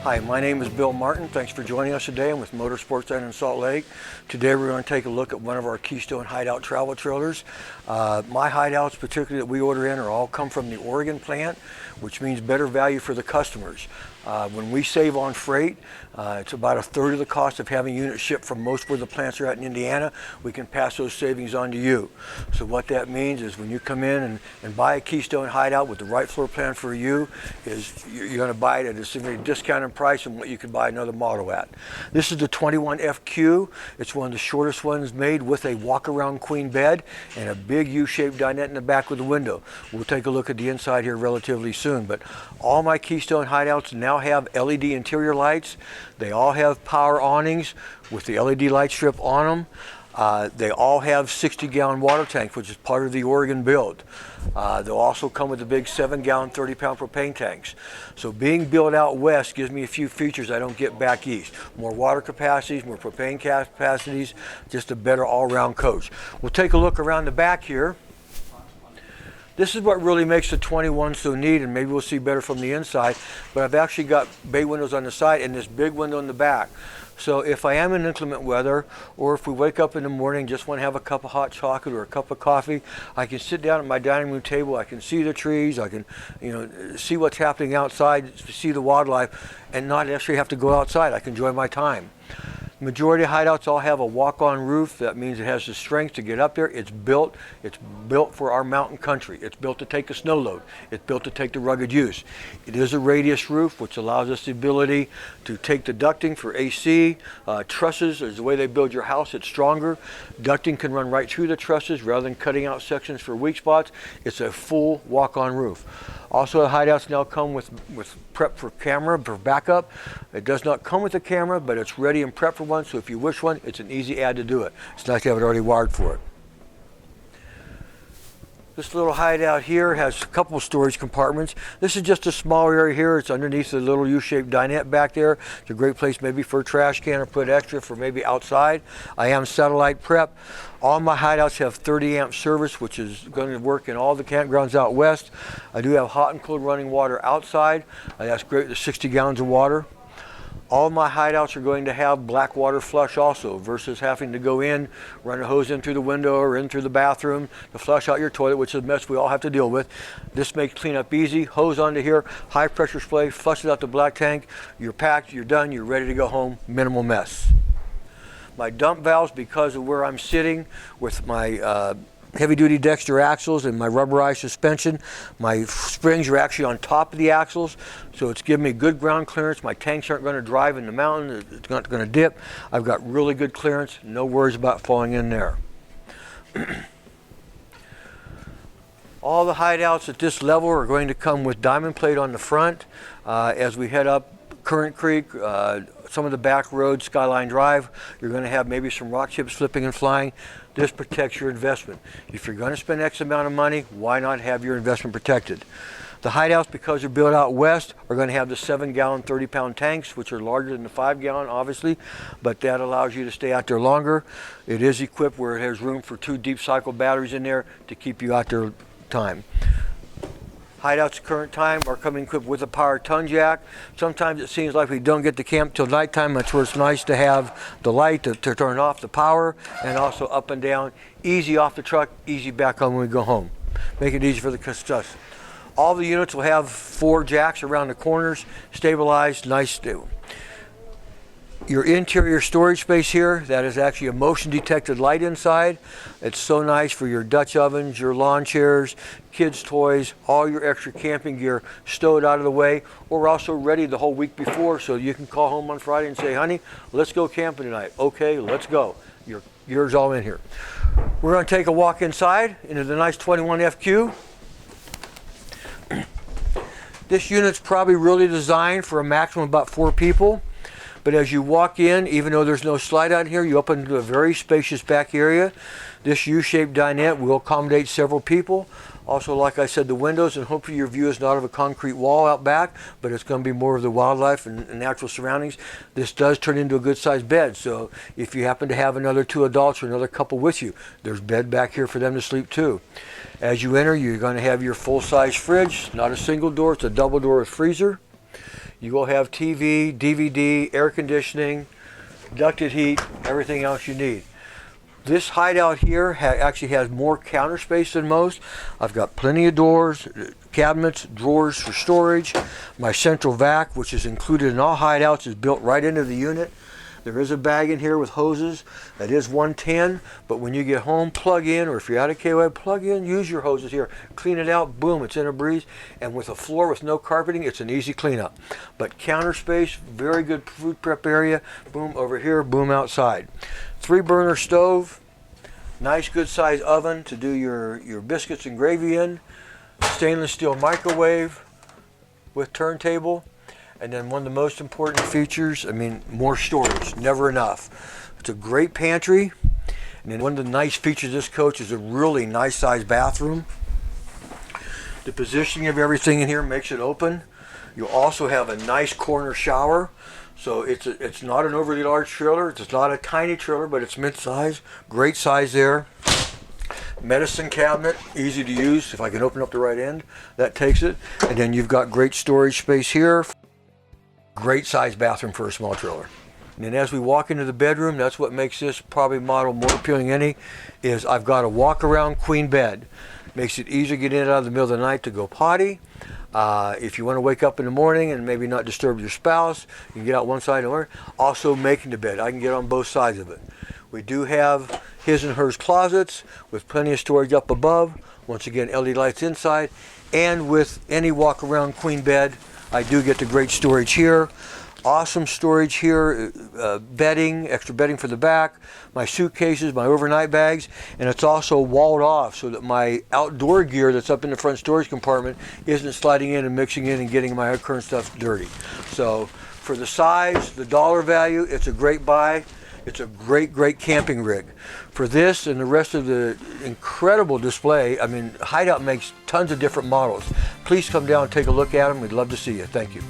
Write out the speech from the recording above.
Hi, my name is Bill Martin. Thanks for joining us today. I'm with Sportsland in Salt Lake. Today we're going to take a look at one of our Keystone Hideout travel trailers. My hideouts, particularly that we order in, are all come from the Oregon plant, which means better value for the customers. When we save on freight, it's about a third of the cost of having units shipped from most where the plants are at in Indiana. We can pass those savings on to you. So what that means is when you come in and buy a Keystone Hideout with the right floor plan for you, is you're going to buy it at a significantly discounted price from what you could buy another model at. This is the 21FQ. It's one of the shortest ones made with a walk-around queen bed and a big U-shaped dinette in the back with a window. We'll take a look at the inside here relatively soon, but all my Keystone Hideouts now have LED interior lights. They all have power awnings with the LED light strip on them. They all have 60-gallon water tanks, which is part of the Oregon build. They'll also come with the big 7-gallon, 30-pound propane tanks. So being built out west gives me a few features I don't get back east. More water capacities, more propane capacities, just a better all-around coach. We'll take a look around the back here. This is what really makes the 21 so neat, and maybe we'll see better from the inside, but I've actually got bay windows on the side and this big window in the back. So if I am in inclement weather, or if we wake up in the morning and just want to have a cup of hot chocolate or a cup of coffee, I can sit down at my dining room table, I can see the trees, I can see what's happening outside, see the wildlife, and not actually have to go outside. I can enjoy my time. Majority of hideouts all have a walk-on roof. That means it has the strength to get up there. It's built for our mountain country. It's built to take a snow load. It's built to take the rugged use. It is a radius roof, which allows us the ability to take the ducting for AC. Trusses is the way they build your house. It's stronger. Ducting can run right through the trusses rather than cutting out sections for weak spots. It's a full walk-on roof. Also, the hideouts now come with prep for camera, for backup. It does not come with a camera, but it's ready and prepped for one, so if you wish one, it's an easy add to do it. It's nice to have it already wired for it. This little hideout here has a couple of storage compartments. This is just a small area here. It's underneath the little U-shaped dinette back there. It's a great place maybe for a trash can or put extra for maybe outside. I am satellite prep. All my hideouts have 30 amp service, which is going to work in all the campgrounds out west. I do have hot and cold running water outside. That's great, the 60 gallons of water. All my hideouts are going to have black water flush also, versus having to go in, run a hose in through the window or in through the bathroom to flush out your toilet, which is a mess we all have to deal with. This makes cleanup easy. Hose onto here, high pressure spray, flushes out the black tank. You're packed, you're done, you're ready to go home. Minimal mess. My dump valves, because of where I'm sitting with my heavy-duty Dexter axles and my rubberized suspension, my springs are actually on top of the axles, so it's giving me good ground clearance. My tanks aren't going to drive in the mountain. It's not going to dip. I've got really good clearance. No worries about falling in there. All the hideouts at this level are going to come with diamond plate on the front. As we head up Current Creek, some of the back roads, Skyline Drive, you're going to have maybe some rock chips flipping and flying. This protects your investment. If you're going to spend X amount of money, why not have your investment protected? The hideouts, because they're built out west, are going to have the 7-gallon, 30-pound tanks, which are larger than the 5-gallon, obviously, but that allows you to stay out there longer. It is equipped where it has room for 2 deep cycle batteries in there to keep you out there time. Hideouts current time are coming equipped with a power ton jack. Sometimes it seems like we don't get to camp till nighttime. That's where it's nice to have the light to turn off the power, and also up and down. Easy off the truck, easy back on when we go home. Make it easy for the customers. All the units will have 4 jacks around the corners, stabilized, nice. Your interior storage space here, that is actually a motion detected light inside. It's so nice for your Dutch ovens, your lawn chairs, kids' toys, all your extra camping gear stowed out of the way. Or we're also ready the whole week before, so you can call home on Friday and say, honey, let's go camping tonight. Okay, let's go. Your gear's all in here. We're going to take a walk inside into the nice 21FQ. This unit's probably really designed for a maximum of about 4 people. But as you walk in, even though there's no slide out here, you open into a very spacious back area. This U-shaped dinette will accommodate several people. Also, like I said, the windows, and hopefully your view is not of a concrete wall out back, but it's going to be more of the wildlife and natural surroundings. This does turn into a good-sized bed, so if you happen to have another 2 adults or another couple with you, there's bed back here for them to sleep too. As you enter, you're going to have your full-size fridge, not a single door, it's a double door with freezer. You will have TV, DVD, air conditioning, ducted heat, everything else you need. This hideout here actually has more counter space than most. I've got plenty of doors, cabinets, drawers for storage. My central vac, which is included in all hideouts, is built right into the unit. There is a bag in here with hoses. That is 110, but when you get home, plug in, or if you're out of KY, plug in, use your hoses here. Clean it out, boom, it's in a breeze. And with a floor with no carpeting, it's an easy cleanup. But counter space, very good food prep area, boom over here, boom outside. 3-burner stove, nice good size oven to do your biscuits and gravy in. Stainless steel microwave with turntable. And then one of the most important features, more storage, never enough. It's a great pantry. And then one of the nice features of this coach is a really nice sized bathroom. The positioning of everything in here makes it open. You'll also have a nice corner shower. So it's not an overly large trailer. It's not a tiny trailer, but it's mid-size. Great size there. Medicine cabinet, easy to use. If I can open up the right end, that takes it. And then you've got great storage space here. Great size bathroom for a small trailer. And then as we walk into the bedroom, that's what makes this probably model more appealing than any, is I've got a walk-around queen bed. Makes it easy to get in and out of the middle of the night to go potty. If you want to wake up in the morning and maybe not disturb your spouse, you can get out one side or also making the bed. I can get on both sides of it. We do have his and hers closets with plenty of storage up above. Once again, LED lights inside. And with any walk-around queen bed, I do get the great storage here. Awesome storage here, bedding, extra bedding for the back, my suitcases, my overnight bags, and it's also walled off so that my outdoor gear that's up in the front storage compartment isn't sliding in and mixing in and getting my current stuff dirty. So for the size, the dollar value, it's a great buy. It's a great, great camping rig. For this and the rest of the incredible display, Hideout makes tons of different models. Please come down and take a look at them. We'd love to see you. Thank you.